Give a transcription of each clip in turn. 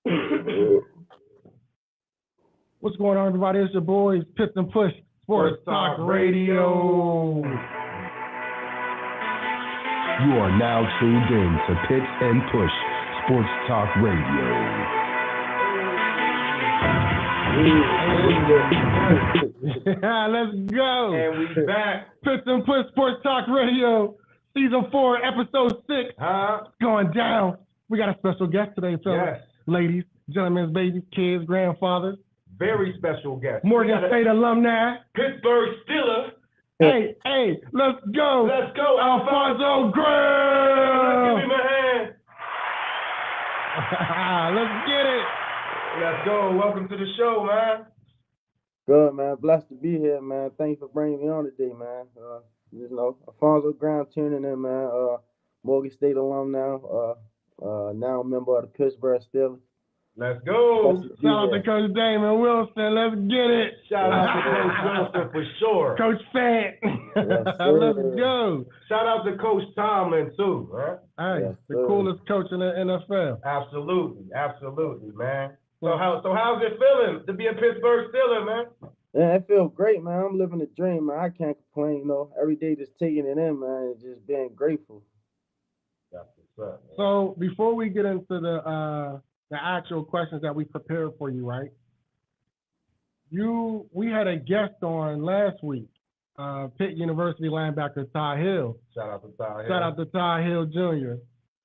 What's going on, everybody? It's your boys, Pitts and Push, Sports Talk Radio. You are now tuned in to Pitts and Push, Sports Talk Radio. Let's go. And we back. Pitts and Push, Sports Talk Radio, Season 4, Episode 6. It's going down. We got a special guest today, fellas. Yes. Ladies, gentlemen, babies, kids, grandfathers. Very special guest. Morgan State alumni. Pittsburgh Steelers. Hey, let's go. Let's go, Alfonzo Graham. Give me my hand. Let's get it. Let's go. Welcome to the show, man. Good, man. Blessed to be here, man. Thanks for bringing me on today, man. Alfonzo Graham tuning in, man. Morgan State alumni. Now a member of the Pittsburgh Steelers. Let's go. Shout out to Coach Damon Wilson. Let's get it. Shout out to Coach Wilson for sure. Coach Fat. Yes, Let's go. Shout out to Coach Tomlin too, right? Hey, Yes, the sir. coolest coach in the NFL. Absolutely, man. So how's it feeling to be a Pittsburgh Steeler, man? Yeah, it feels great, man. I'm living the dream, man. I can't complain, every day just taking it in, man, and just being grateful. That's what's up, man. So before we get into the actual questions that we prepared for you, right? We had a guest on last week, Pitt University linebacker Ty Hill. Shout out to Ty Hill. Shout out to Ty Hill Jr.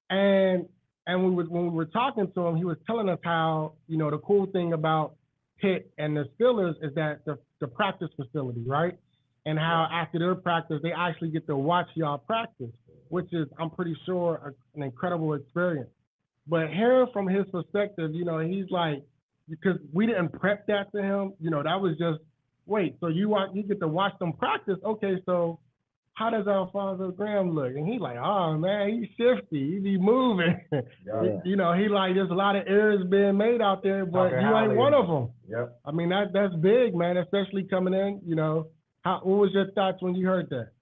And when we were talking to him, he was telling us how, the cool thing about Pitt and the Steelers is that the practice facility, right? And how after their practice, they actually get to watch y'all practice, which is, I'm pretty sure, an incredible experience. But hearing from his perspective, he's like, because we didn't prep that to him, that was just, wait, so you get to watch them practice? Okay, so how does Alfonzo Graham look? And he's like, oh man, he's shifty, he be moving. Yeah. He like, there's a lot of errors being made out there, but you ain't one of them. Yep. I mean, that's big, man, especially coming in, what was your thoughts when you heard that?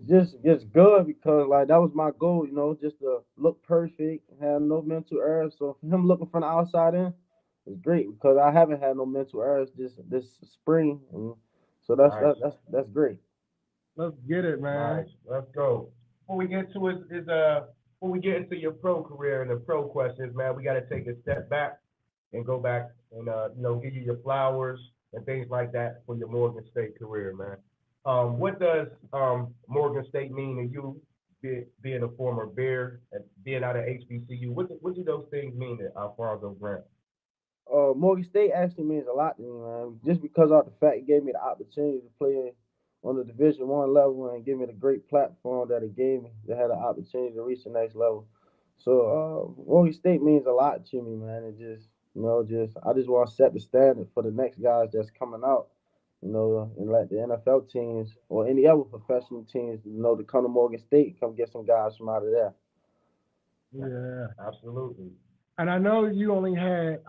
Just good because that was my goal, just to look perfect, have no mental errors. So for him looking from the outside in, it's great because I haven't had no mental errors this spring, and so that's great. Let's get it, man. Nice. Let's go. Before we get into your pro career and the pro questions, man, we got to take a step back and go back and give you your flowers and things like that for your Morgan State career, man. What does Morgan State mean to you, being a former Bear and being out of HBCU? What do those things mean to Alfonzo Graham? Morgan State actually means a lot to me, man. Just because of the fact it gave me the opportunity to play on the Division I level and give me the great platform that it gave me that had the opportunity to reach the next level. So Morgan State means a lot to me, man. It just I just want to set the standard for the next guys that's coming out. And let the NFL teams or any other professional teams, to come to Morgan State, come get some guys from out of there. Yeah. Absolutely. And I know you only had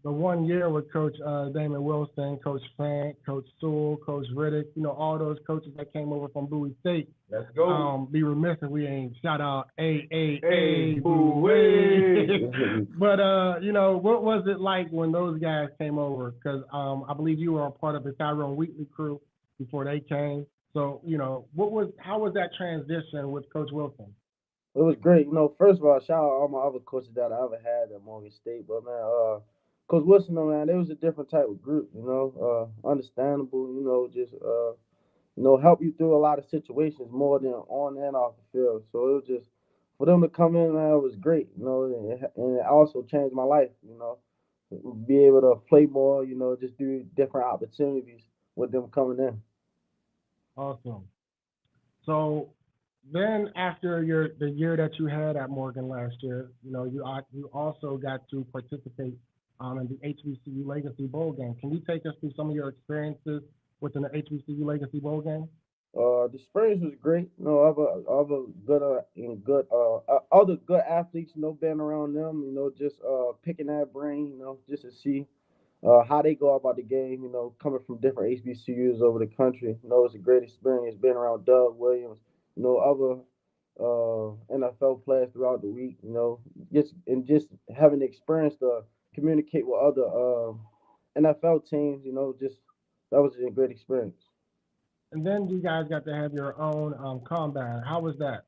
the 1 year with Coach Damon Wilson, Coach Frank, Coach Sewell, Coach Riddick, all those coaches that came over from Bowie State. Let's go. Be remiss if we ain't shout out Bowie. But what was it like when those guys came over? Because I believe you were a part of the Tyrone Wheatley crew before they came. So how was that transition with Coach Wilson? It was great. First of all, shout out all my other coaches that I ever had at Morgan State. But man, Coach Wilson, man, they was a different type of group. Understandable. Just help you through a lot of situations more than on and off the field. So it was just for them to come in, man, it was great. And it also changed my life. Be able to play more. Just do different opportunities with them coming in. Awesome. So then after the year that you had at Morgan last year, you also got to participate in the HBCU Legacy Bowl game. Can you take us through some of your experiences within the HBCU Legacy Bowl game? The experience was great. Other good athletes, being around them, just picking that brain, just to see how they go about the game, coming from different HBCUs over the country. It's a great experience being around Doug Williams, other NFL players throughout the week. Just having the experience to communicate with other NFL teams. Just that was a great experience. And then you guys got to have your own combine. How was that?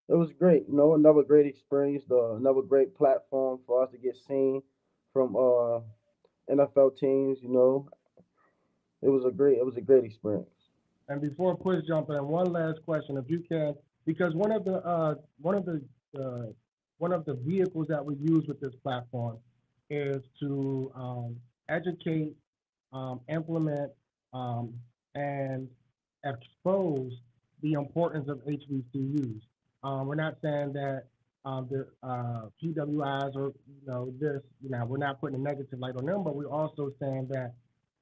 It was great. Another great experience. Another great platform for us to get seen from NFL teams. It was a great experience. And before Push jump in, one last question, if you can, because one of the vehicles that we use with this platform is to educate, implement, and expose the importance of HBCUs. We're not saying that the PWIs or we're not putting a negative light on them, but we're also saying that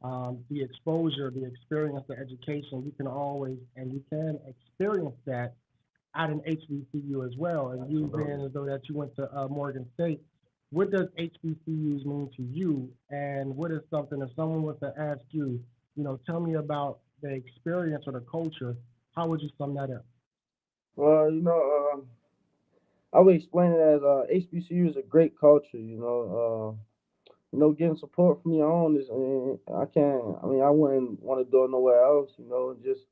the exposure, the experience, the education, you can experience that at an HBCU as well. And you being as though that you went to Morgan State, what does HBCUs mean to you? And what is something, if someone was to ask you, tell me about the experience or the culture, how would you sum that up? Well, I would explain it as HBCU is a great culture. Getting support from your own is, I can't. I wouldn't want to do it nowhere else. Just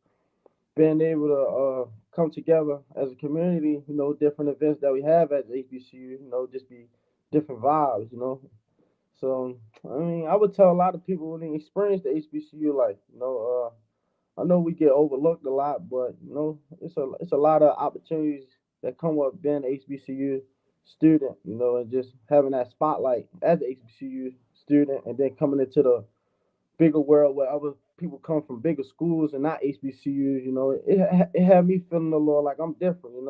being able to come together as a community. Different events that we have at the HBCU. Just be different vibes. So I would tell a lot of people when they experience the HBCU life. I know we get overlooked a lot, but it's a lot of opportunities that come with being an HBCU student, and just having that spotlight as an HBCU student, and then coming into the bigger world where other people come from bigger schools and not HBCUs. It had me feeling a little like I'm different, and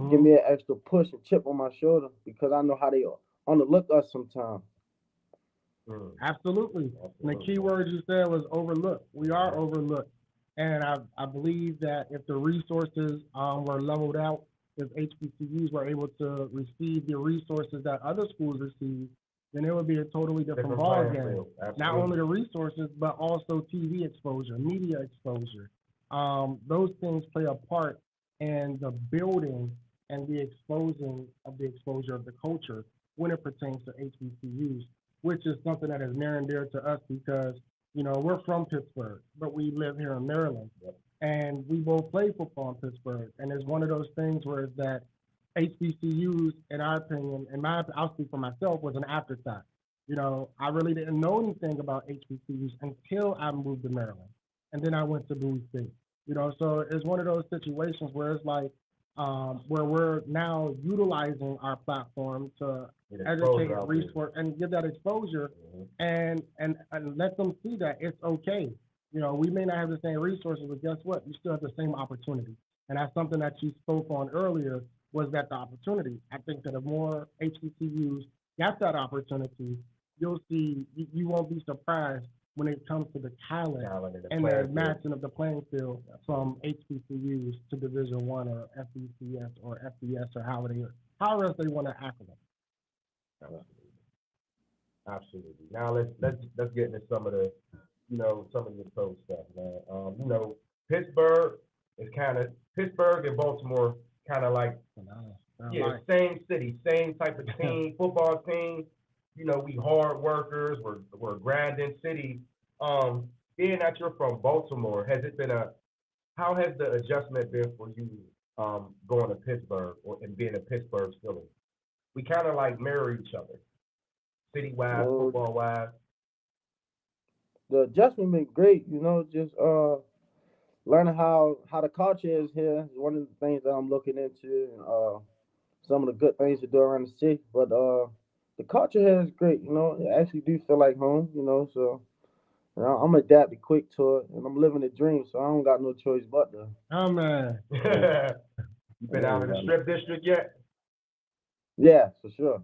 give me an extra push and chip on my shoulder because I know how they underlook us sometimes. Absolutely. And the key word you said was overlooked. We are overlooked. And I believe that if the resources were leveled out, if HBCUs were able to receive the resources that other schools receive, then it would be a totally different ballgame. Not only the resources, but also TV exposure, media exposure. Those things play a part in the building and the exposure of the culture when it pertains to HBCUs, which is something that is near and dear to us because, we're from Pittsburgh, but we live here in Maryland. Yep. And we both play football in Pittsburgh. And it's one of those things where it's that HBCUs, in our opinion, I'll speak for myself, was an afterthought. I really didn't know anything about HBCUs until I moved to Maryland. And then I went to Bowie State. So it's one of those situations where it's like, where we're now utilizing our platform to educate, resource, and give that exposure, and let them see that it's okay. We may not have the same resources, but guess what? You still have the same opportunity, and that's something that you spoke on earlier. Was that the opportunity? I think that if more HBCUs got that opportunity, you'll see. You won't be surprised when it comes to the talent and the matching of the playing field from HBCUs to Division I or FBCS or FBS or however else they want to acronym. Absolutely. Now let's get into some of the pro stuff, man. Pittsburgh and Baltimore kind of like same city, same type of team, football team. We hard workers. We're a grinding city. Being that you're from Baltimore, how has the adjustment been for you going to Pittsburgh and being a Pittsburgh Steelers? We kind of like mirror each other, city-wise, football-wise. The adjustment been great, just learning how the culture is here is one of the things that I'm looking into, and some of the good things to do around the city. But the culture here is great, it actually do feel like home, so I'm adapting quick to it, and I'm living the dream, so I don't got no choice but to. Oh, man. You been out in the Strip District yet? Yeah, for sure.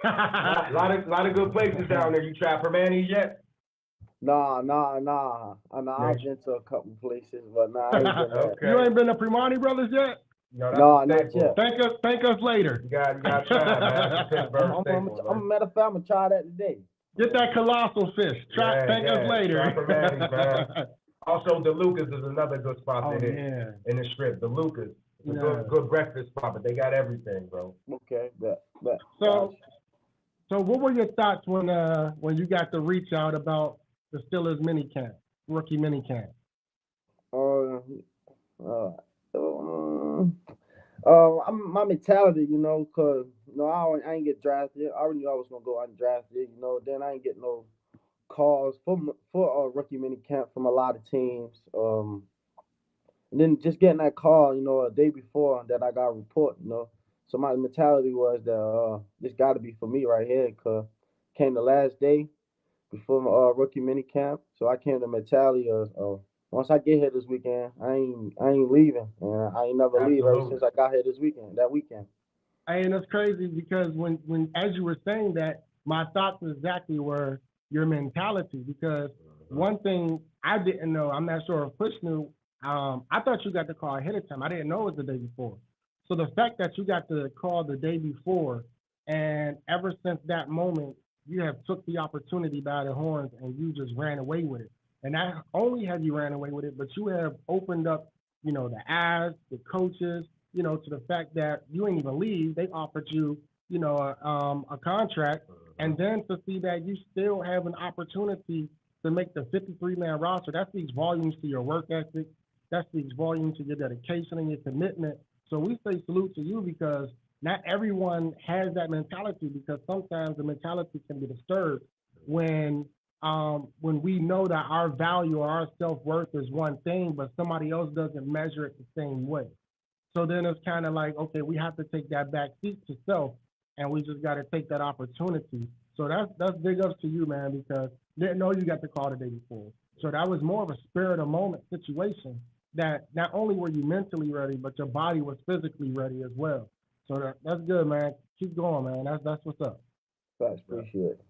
A lot of good places down there. You tried Permanis yet? Nah. I've been to a couple places, but nah, I ain't been there. Okay. You ain't been to Primani Brothers yet? No, not yet. Thank us later. You got to try, man. Matter of fact, I'm gonna try that today. Get that colossal fish. Thank us later. Try Permanis, man. Also, the Lucas is another good spot to hit in the Strip. The Lucas. a good breakfast spot, but they got everything, bro. Okay, that. So what were your thoughts when you got the reach out about the Steelers rookie mini camp? Uh, uh, my mentality, cause I ain't get drafted. I already knew I was gonna go undrafted. Then I ain't get no calls for rookie mini camp from a lot of teams. And then just getting that call, a day before that I got a report, So my mentality was that this got to be for me right here, cause came the last day before my rookie mini camp, so I came to mentality of once I get here this weekend, I ain't leaving, and I ain't never leave ever since I got here that weekend. And it's crazy because when as you were saying that, my thoughts exactly were your mentality. Because one thing I didn't know, I'm not sure if Push knew. I thought you got the call ahead of time. I didn't know it was the day before. So the fact that you got the call the day before, and ever since that moment, you have took the opportunity by the horns and you just ran away with it. And not only have you ran away with it, but you have opened up, the eyes, the coaches, to the fact that you ain't even leave. They offered you, a contract, and then to see that you still have an opportunity to make the 53-man roster. That speaks volumes to your work ethic. That speaks volumes to your dedication and your commitment. So we say salute to you, because not everyone has that mentality, because sometimes the mentality can be disturbed when we know that our value or our self-worth is one thing, but somebody else doesn't measure it the same way. So then it's kind of like, okay, we have to take that back seat to self, and we just got to take that opportunity. So that's big ups to you, man, because didn't know you got the call the day before. So that was more of a spirit of moment situation, that not only were you mentally ready, but your body was physically ready as well. So that's good, man. Keep going, man. That's what's up. Thanks, appreciate it.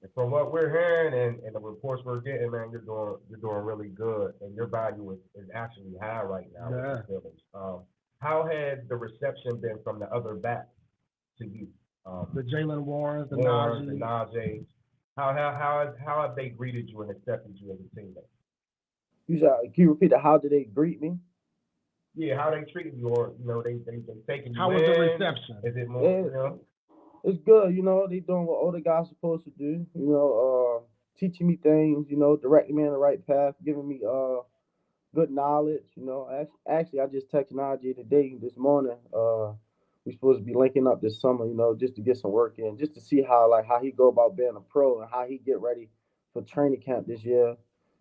And from what we're hearing and the reports we're getting, man, you're doing really good, and your value is actually high right now with the Steelers. How has the reception been from the other backs to you? The Jalen Warrens, the Najee. How have they greeted you and accepted you as a teammate? Can you repeat that? How did they greet me? Yeah, how they treating you, or they taking you How was the reception? Is it more? It's good. They doing what older guys supposed to do. Teaching me things. Directing me in the right path, giving me good knowledge. Actually, I just texted Najee today, this morning. We supposed to be linking up this summer. Just to get some work in, just to see how he go about being a pro and how he get ready for training camp this year.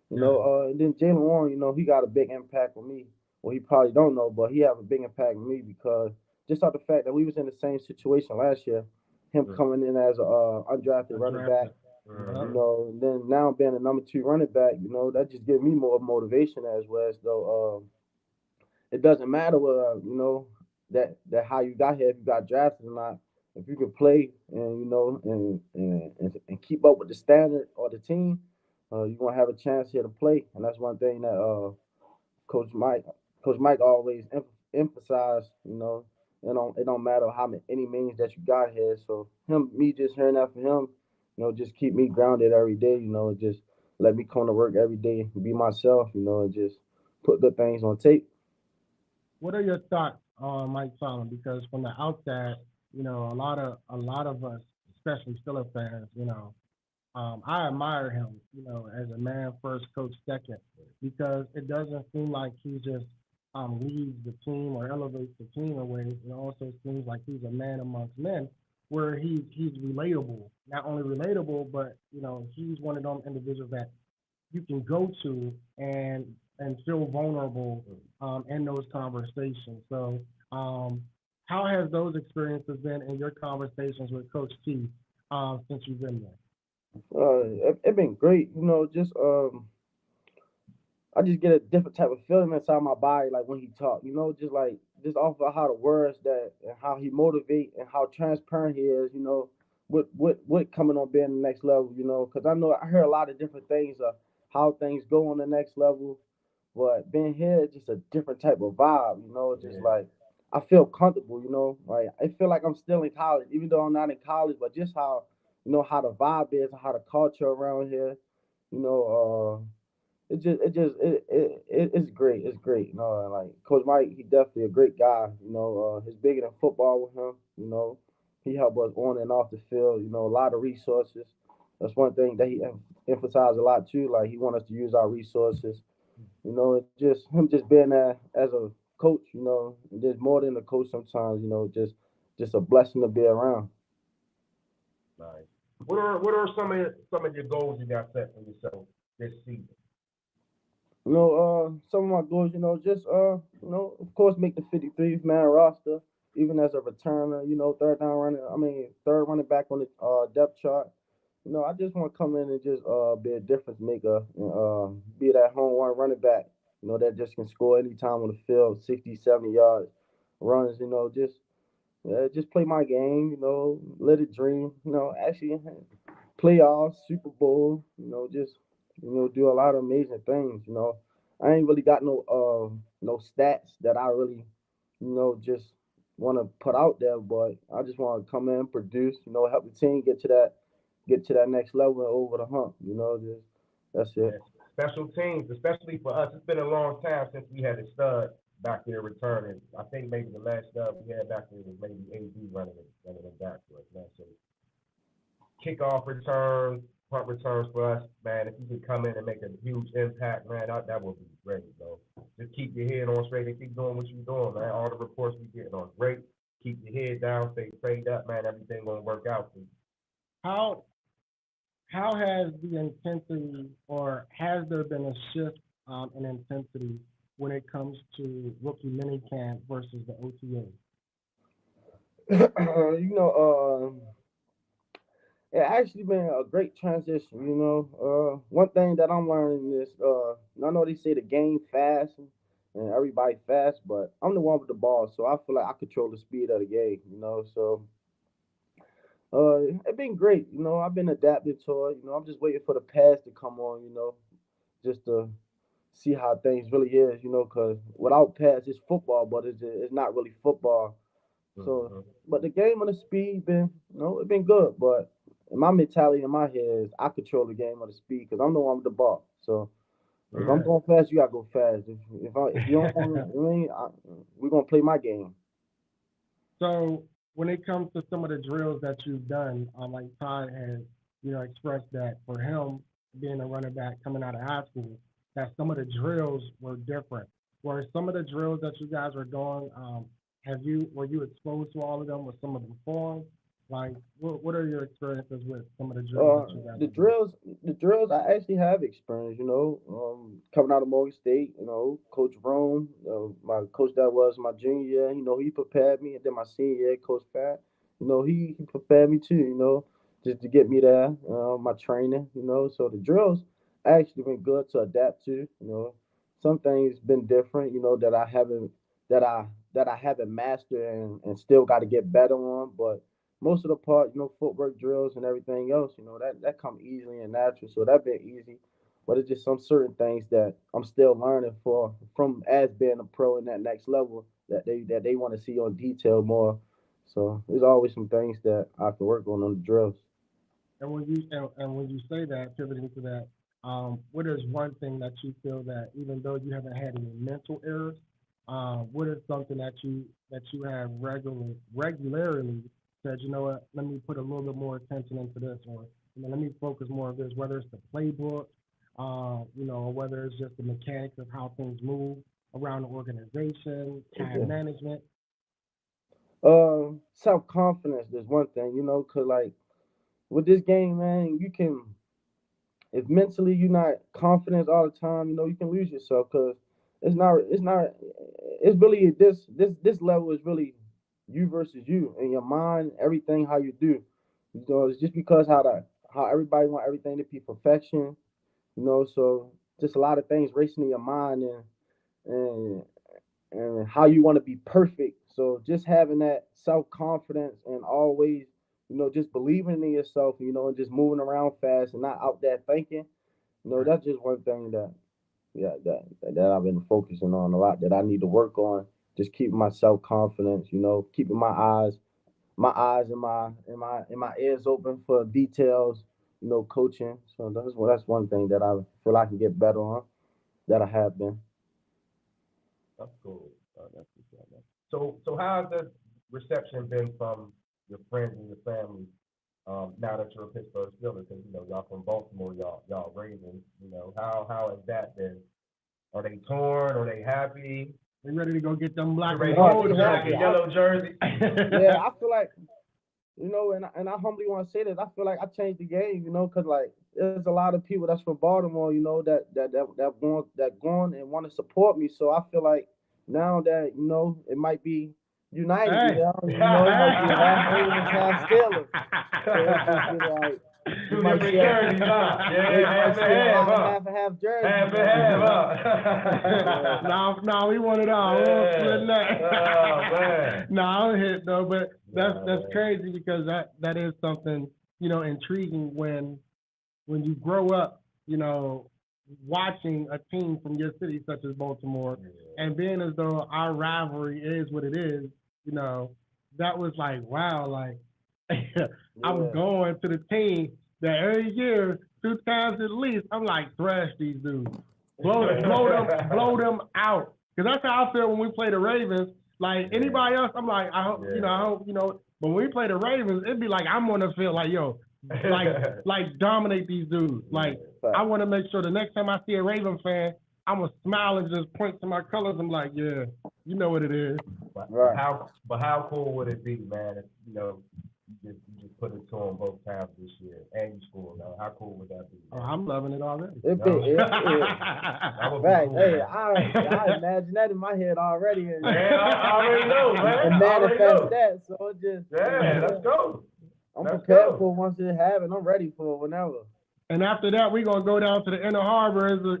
And then Jalen Warren, he got a big impact on me. Well, he probably don't know, but he have a big impact on me, because just off the fact that we was in the same situation last year, him coming in as a undrafted running back, and then now being a number 2 running back, that just gives me more motivation as well. As though it doesn't matter that how you got here, if you got drafted or not. If you can play and keep up with the standard or the team, you're gonna have a chance here to play. And that's one thing that Coach Mike always emphasized. It don't matter how many means that you got here. So me just hearing that from him, just keep me grounded every day. Just let me come to work every day and be myself. And just put good things on tape. What are your thoughts on Mike Tomlin? Because from the outside, a lot of us, especially Steelers fans, I admire him, as a man first, coach second, because it doesn't seem like he just leads the team or elevates the team in ways. It also seems like he's a man amongst men, where he's relatable. Not only relatable, but he's one of them individuals that you can go to and feel vulnerable in those conversations. So how has those experiences been in your conversations with Coach T since you've been there? It's been great. I just get a different type of feeling inside my body, like when he talk. Just off of how the words that and how he motivate and how transparent he is. What coming on being the next level. Because I hear a lot of different things of how things go on the next level, but being here is just a different type of vibe. Like I feel comfortable. Like I feel like I'm still in college, even though I'm not in college. But just how how the vibe is, how the culture around here. it's great. It's great. You know, and like Coach Mike, he definitely a great guy. You know, he's bigger than football with him. You know, he helped us on and off the field. You know, a lot of resources. That's one thing that he emphasized a lot too. Like he want us to use our resources. You know, it just him just being there as a coach. You know, and there's more than a coach sometimes. You know, just a blessing to be around. Nice. What are some of your goals you got set for yourself this season? You know, some of my goals, just of course, make the 53 man roster, even as a returner. You know, third running back on the depth chart. You know, I just want to come in and just be a difference maker, and be that home run running back. You know, that just can score anytime on the field, 60, 70 yards runs. You know, just play my game. You know, let it dream. You know, actually playoffs, Super Bowl. You know, just do a lot of amazing things. You know, I ain't really got no stats that I really just want to put out there, but I just want to come in, produce. You know, help the team get to that next level and over the hump. You know, just that's it. Yeah. Special teams, especially for us, it's been a long time since we had a stud back there returning. I think maybe the last stud we had back there was maybe AD running it back for us, man. So kickoff returns, punt returns for us, man. If you could come in and make a huge impact, man, that would be great, bro. Just keep your head on straight and keep doing what you're doing, man. All the reports we getting are great. Keep your head down, stay prayed up, man. Everything gonna work out for you. How how has the intensity, or has there been a shift in intensity when it comes to rookie minicamp versus the OTA? you know, it actually been a great transition. You know, one thing that I'm learning is, I know they say the game fast and everybody fast, but I'm the one with the ball, so I feel like I control the speed of the game. You know, so it's been great. You know, I've been adapting to it. You know, I'm just waiting for the pass to come on. You know, just to see how things really is. You know, because without pass, it's football, but it's not really football. So, Mm-hmm. but the game on the speed been, it been good. But my mentality in my head is I control the game on the speed because I'm the one with the ball. So if I'm Yeah. going fast, you gotta go fast. If you don't want to, we're gonna play my game. So when it comes to some of the drills that you've done, like Todd has, expressed that for him being a running back coming out of high school, that some of the drills were different. Were some of the drills that you guys were doing, were you exposed to all of them? Were some of them formed? Like, what are your experiences with some of the drills that Uh, you guys the were doing? drills, the drills, I actually have experience. Coming out of Morgan State, Coach Rome, my coach that was my junior year. You know, he prepared me, and then my senior year, Coach Pat. You know, he prepared me too. You know, just to get me there. My training. You know, so the drills actually been good to adapt to. You know, some things been different. You know, that I that I haven't mastered and still got to get better on, but most of the part, footwork drills and everything else, that come easily and natural. So that been easy. But it's just some certain things that I'm still learning for from as being a pro in that next level that they want to see on detail more. So there's always some things that I can work on the drills. And when you say that, pivoting to that, what is one thing that you feel that even though you haven't had any mental errors, what is something that you have regularly said, you know what, let me put a little bit more attention into this, or let me focus more on this, whether it's the playbook, or whether it's just the mechanics of how things move around the organization, time Yeah. management. Self confidence is one thing, cause like with this game, man, if mentally you're not confident all the time, you can lose yourself because it's not it's really this level is really you versus you and your mind, everything how you do. It's just because how everybody want everything to be perfection, so just a lot of things racing in your mind and and how you want to be perfect. So just having that self confidence and always, just believing in yourself, and just moving around fast and not out there thinking, Right. that's just one thing that yeah that I've been focusing on a lot that I need to work on. Just keeping my self confidence, keeping my eyes and my ears open for details, coaching. So that's one thing that I feel I can get better on. that I have been. That's cool. That's what's up, man. So how's the reception been from your friends and your family now that you're a Pittsburgh Steelers? Because y'all from Baltimore, y'all Ravens. How has that been? Are they torn? Are they happy? They ready to go get them black Ready and to gold get the black and jerseys. yellow jersey? Yeah, I feel like, and I humbly want to say this. I feel like I changed the game, because like there's a lot of people that's from Baltimore, that gone and want to support me. So I feel like now that it might be united, Hey. it might be half Ravens, half Steelers. So it's just like Two different jerseys, huh? Yeah, half and half, huh? half and half jersey. Half and half, huh? No, we want it all. Yeah. We'll split that. Oh, man. No, I don't hit though, but that's man. crazy because that is something intriguing when you grow up, watching a team from your city such as Baltimore, and being as though our rivalry is what it is, that was like wow, like I'm going to the team that every year 2 times at least I'm like thrash these dudes, blow them out. Because that's how I feel when we play the Ravens. Like anybody else, I'm like, I hope, but when we play the Ravens, it'd be like I'm on the field, like, yo, like dominate these dudes. Like I want to make sure the next time I see a Raven fan, I'm gonna smile and just point to my colors. I'm like, yeah, you know what it is. But Right. how cool would it be, man, if you just put it to them both times this year and you score, though? How cool would that be? Oh, I'm loving it already. That would be Right. cool, Hey, man. I imagine that in my head already. Man, I already know, man. And I already know. manifest that. So it just Let's go. I'm Let's prepared go. for once it happens. I'm ready for it whenever. And after that, we're gonna go down to the Inner Harbor as a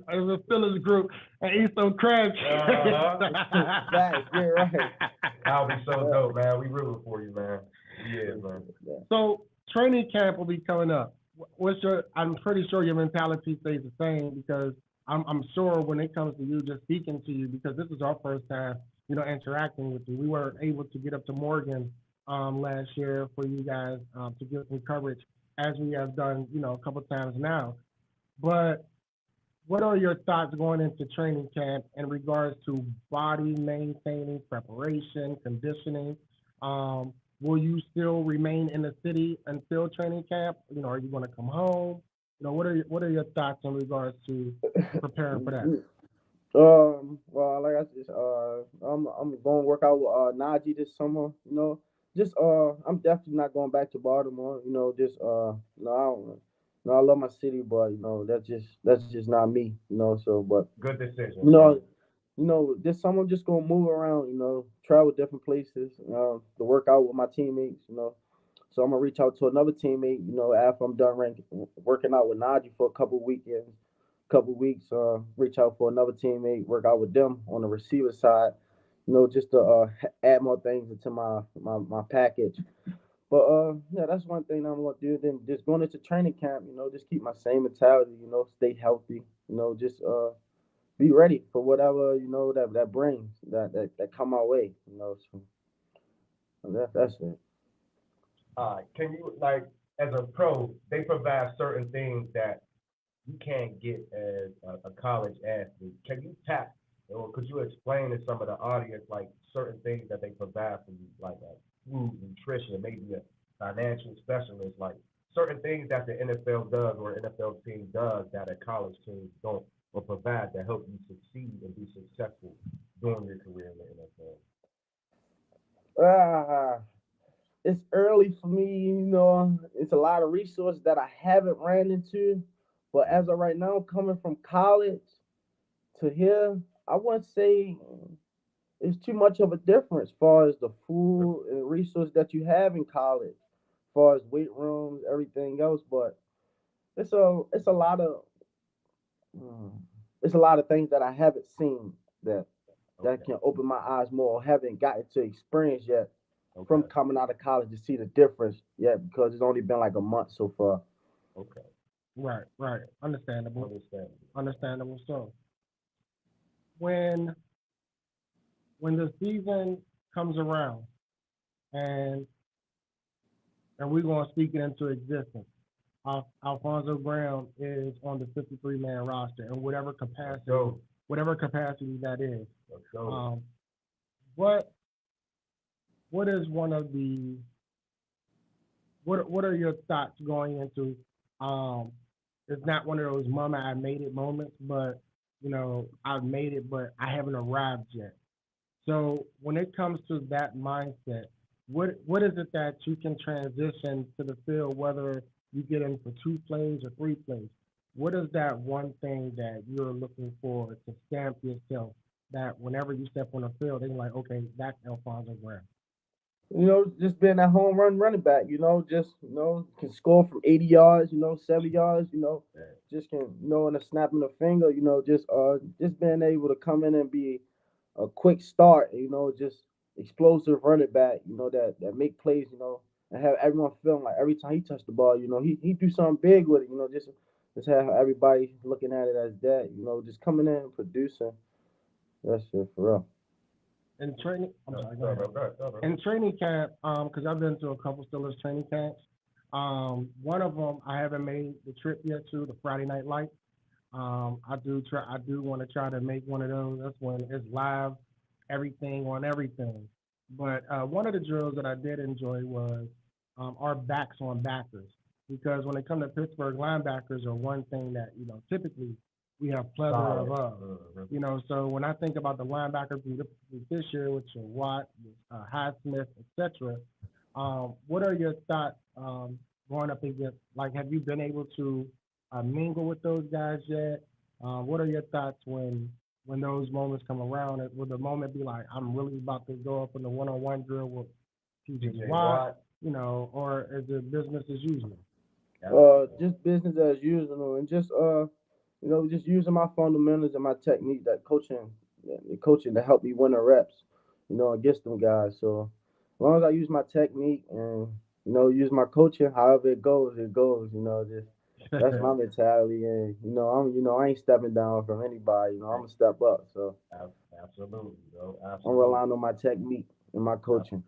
Steelers group and eat some crab. Facts, yeah, right. That'll be so dope, man. We rooting for you, man. Yeah, man. So training camp will be coming up. I'm pretty sure your mentality stays the same because I'm sure when it comes to you, just speaking to you, because this is our first time, interacting with you. We weren't able to get up to Morgan last year for you guys to get some coverage as we have done, a couple times now. But what are your thoughts going into training camp in regards to body maintaining, preparation, conditioning? Will you still remain in the city until training camp? Are you going to come home? What are your thoughts in regards to preparing for that? Well, like I said, I'm going to work out with Najee this summer. I'm definitely not going back to Baltimore. I love my city, but that's just not me. So, but Good decision. This summer I'm just gonna move around. Travel different places. To work out with my teammates. So I'm gonna reach out to another teammate. After I'm done working out with Najee for a couple weekends, couple weeks. Reach out for another teammate, work out with them on the receiver side. Just to add more things into my package. But yeah, that's one thing I'm gonna do. Then just going into training camp, just keep my same mentality. Stay healthy. Just be ready for whatever that brings that come our way. So that's it. Can you, like, as a pro, they provide certain things that you can't get as a college athlete. Can you tap, or could you explain to some of the audience, like, certain things that they provide for you, like food, nutrition, maybe a financial specialist, like certain things that the NFL does or NFL team does that a college team don't or provide to help you succeed and be successful during your career in the NFL? It's early for me, it's a lot of resources that I haven't ran into. But as of right now, coming from college to here, I wouldn't say it's too much of a difference as far as the food and resources that you have in college, as far as weight rooms, everything else. But it's a lot of things that I haven't seen that can open my eyes more, or haven't gotten to experience yet from coming out of college to see the difference yet, because it's only been like a month so far. Okay. Right. Understandable. So when the season comes around and we're going to speak it into existence, Alfonzo Brown is on the 53-man roster in whatever capacity whatever capacity that is. So, Um, what is one of the what are your thoughts going into it's not one of those mama I made it moments, but I've made it but I haven't arrived yet. So when it comes to that mindset, what is it that you can transition to the field, whether you get in for 2 plays or 3 plays? What is that one thing that you're looking for to stamp yourself that whenever you step on the field, they're like, okay, that's Alfonso Brown. Just being that home run running back, just, can score from 80 yards, 70 yards, just can, in a snap of a finger, just being able to come in and be a quick start, just explosive running back, that make plays, and have everyone feeling like every time he touched the ball, he do something big with it, just have everybody looking at it as that, just coming in and producing. That's it for real. In training, I'm sorry, go ahead. Go. In training camp, because I've been to a couple Steelers training camps. One of them I haven't made the trip yet to the Friday Night Lights. I do want to try to make one of those. That's when it's live, everything on everything. But one of the drills that I did enjoy was our backs on backers, because when it comes to Pittsburgh, linebackers are one thing that typically we have plethora of. So when I think about the linebackers this year, which are Watt, Highsmith, etc., what are your thoughts going up against? Like, have you been able to mingle with those guys yet? What are your thoughts when those moments come around? Will the moment be like, I'm really about to go up in the one-on-one drill with TJ Watt, or is it business as usual? Just business as usual, and just using my fundamentals and my technique, that the coaching to help me win the reps, against them guys. So as long as I use my technique and use my coaching, however it goes, it goes. Just that's my mentality, and I ain't stepping down from anybody. I'm gonna step up. So Absolutely, bro. I'm Absolutely. relying on my technique and my coaching.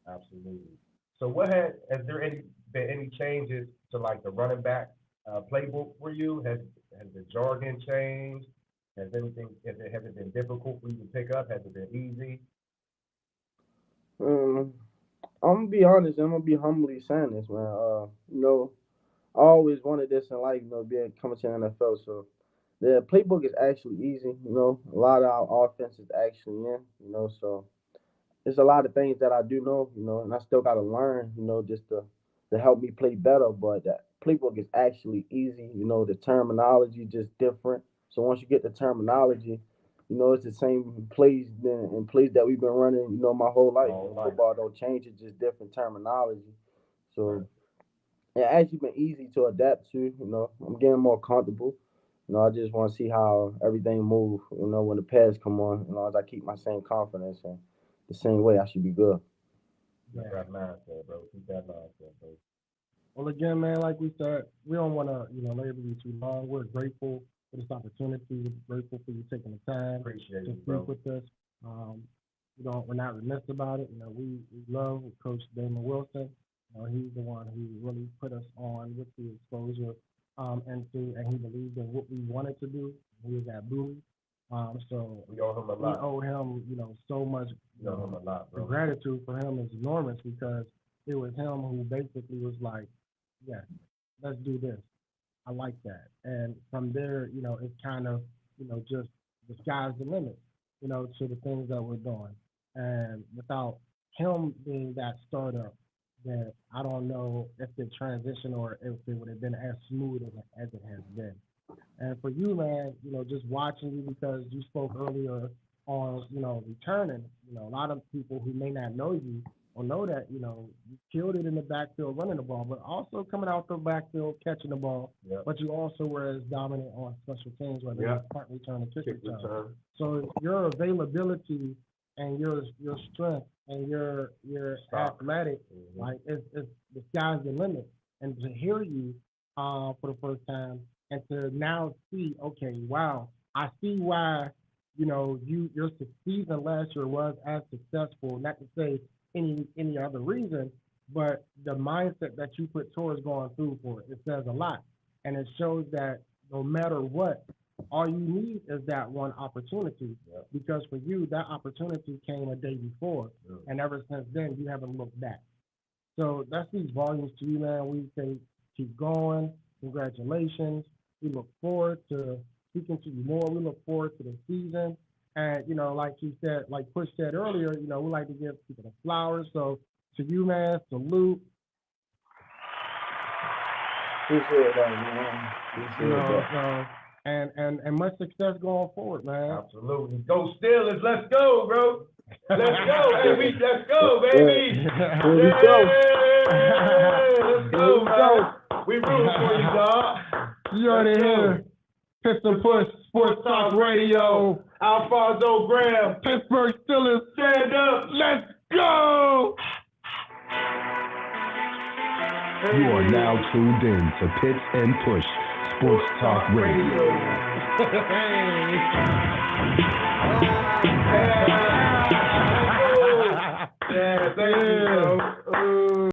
Absolutely. So has there been any changes to like the running back playbook for you? Has the jargon changed? Has it been difficult for you to pick up? Has it been easy? I'm gonna be honest. I'm gonna be humbly saying this, man. I always wanted this in life, being coming to the NFL. So the playbook is actually easy. A lot of our offense is actually in. So there's a lot of things that I do know, and I still got to learn, just to help me play better. But that playbook is actually easy. The terminology just different. So once you get the terminology, it's the same plays and plays that we've been running, my whole life. Football don't change; it's just different terminology. So it actually been easy to adapt to. I'm getting more comfortable. I just want to see how everything move. When the pads come on, as I keep my same confidence and the same way, I should be good. Keep that mindset, bro. Keep that mindset, bro. Well, again, man, like we said, we don't want to, label you too long. We're grateful for this opportunity. We're grateful for you taking the time Appreciate to it, speak bro. with us. We're not remiss about it. We love Coach Damon Wilson. He's the one who really put us on with the exposure, and he believed in what we wanted to do. He was at Bowie. So we owe him a lot. We owe him, so much. We owe him a lot, bro. The gratitude for him is enormous, because it was him who basically was like, yeah, let's do this. I like that. And from there, it's kind of, just the sky's the limit, to the things that we're doing. And without him being that startup, then I don't know if the transition or if it would have been as smooth as it has been. And for you, man, just watching you, because you spoke earlier on, returning, a lot of people who may not know you or know that, you killed it in the backfield running the ball, but also coming out the backfield catching the ball. Yep. But you also were as dominant on special teams, whether it's punt return or kick return. So your availability and your strength and your athletic, like it's the sky's the limit. And to hear you for the first time, and to now see, okay, wow, I see why, your season last year was as successful, not to say any other reason, but the mindset that you put towards going through for it says a lot. And it shows that no matter what, All you need is that one opportunity. Because for you, that opportunity came a day before. And ever since then, you haven't looked back. So that speaks volumes to you, man. We say keep going. Congratulations. We look forward to speaking to you more. We look forward to the season. And, you know, like he said, like Push said earlier, you know, we like to give people the flowers. So to you, man, salute. Appreciate that, man. Appreciate that. And much success going forward, man. Absolutely. Go Steelers. Let's go, bro. Let's go, baby. Let's go, baby. Here we go. Let's go, man. We rooting for you, dog. You already hear. Pitts and Push, Sports Talk Radio. Alfonzo Graham. Pittsburgh Steelers. Stand up. Let's go. You are now tuned in to Pitts and Push Sports Talk Radio. Hey.